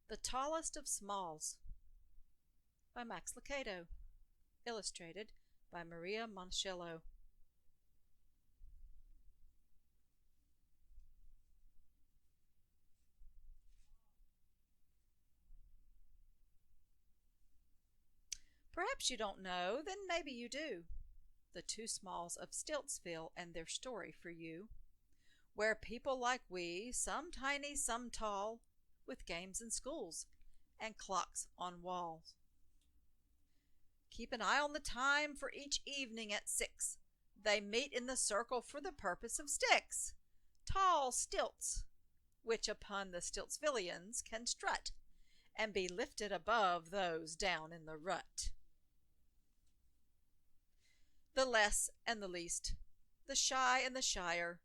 The Tallest of Smalls by Max Lucado. Illustrated by Monescillo. Perhaps you don't know, then maybe you do. The two Smalls of Stillsville and their story for you. Where people like we, some tiny, some tall, with games in schools and clocks on walls. Keep an eye on the time, for each evening at 6 they meet in the circle for the purpose of sticks, tall stilts, which upon the Stiltsvillians can strut and be lifted above those down in the rut. The less and the least, the shy and the shyer,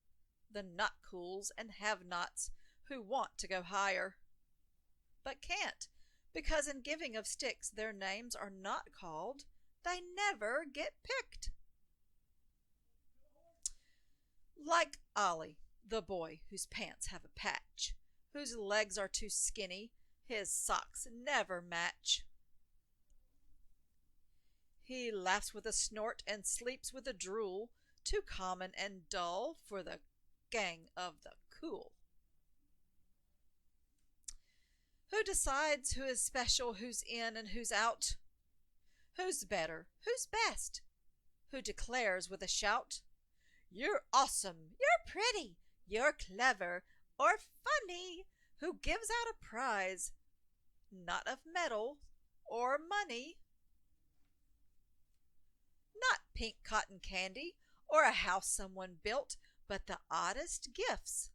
the not-cools and have-nots who want to go higher, but can't, because in giving of sticks their names are not called, they never get picked. Like Ollie, the boy whose pants have a patch, whose legs are too skinny, his socks never match. He laughs with a snort and sleeps with a drool, too common and dull for the gang of the cool. Who decides who is special, who's in and who's out? Who's better, who's best? Who declares with a shout, "You're awesome, you're pretty, you're clever or funny"? Who gives out a prize, not of metal or money, not pink cotton candy or a house someone built, but the oddest gifts,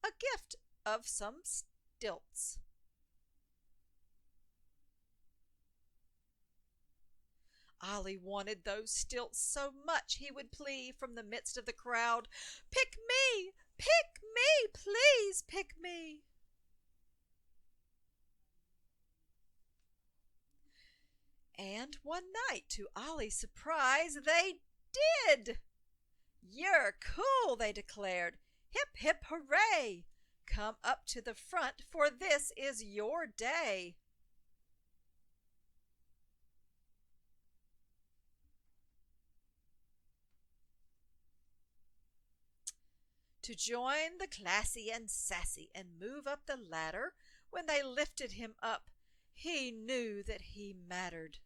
a gift of some stilts. Ollie wanted those stilts so much he would plea from the midst of the crowd, "Pick me, please pick me." And one night, to Ollie's surprise, they did. "You're cool," they declared. "Hip, hip, hooray! Come up to the front, for this is your day." To join the classy and sassy and move up the ladder, when they lifted him up, he knew that he mattered.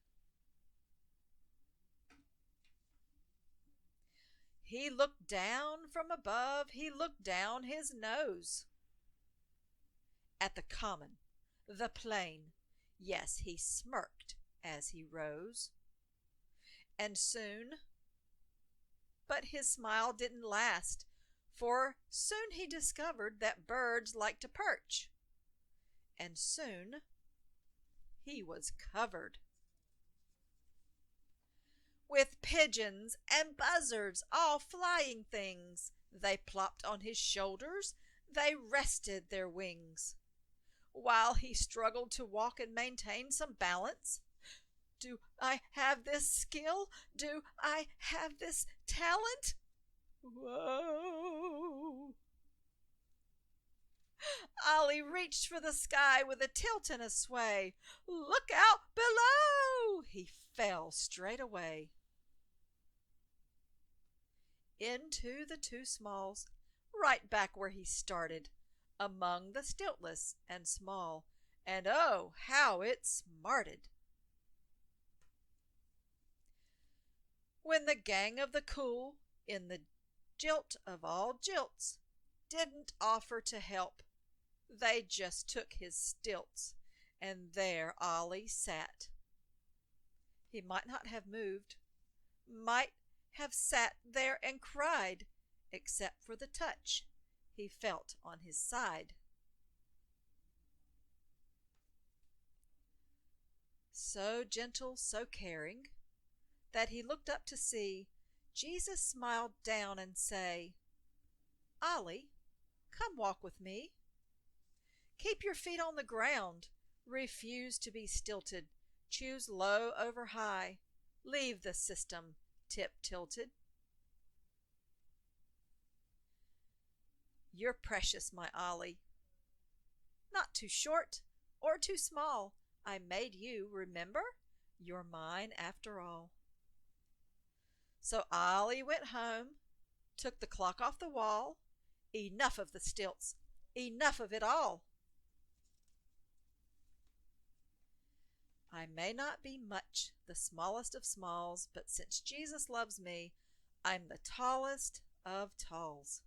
He looked down from above, he looked down his nose at the common, the plain. Yes, he smirked as he rose. And soon, but his smile didn't last, for soon he discovered that birds like to perch. And soon he was covered with pigeons and buzzards, all flying things. They plopped on his shoulders, they rested their wings, while he struggled to walk and maintain some balance. Do I have this skill? Do I have this talent? Whoa! Ollie reached for the sky with a tilt and a sway. "Look out below!" He fell straight away into the two Smalls, right back where he started, among the stiltless and small. And oh, how it smarted! When the gang of the cool, in the jilt of all jilts, didn't offer to help, they just took his stilts, and there Ollie sat. He might not have moved, might have sat there and cried, except for the touch he felt on his side. So gentle, so caring, that he looked up to see Jesus smiled down and say, "Ollie, come walk with me. Keep your feet on the ground. Refuse to be stilted. Choose low over high. Leave the system tip-tilted. You're precious, my Ollie. Not too short, or too small. I made you, remember? You're mine after all. So Ollie went home, took the clock off the wall. Enough of the stilts, enough of it all. I may not be much, the smallest of smalls, but since Jesus loves me, I'm the tallest of talls.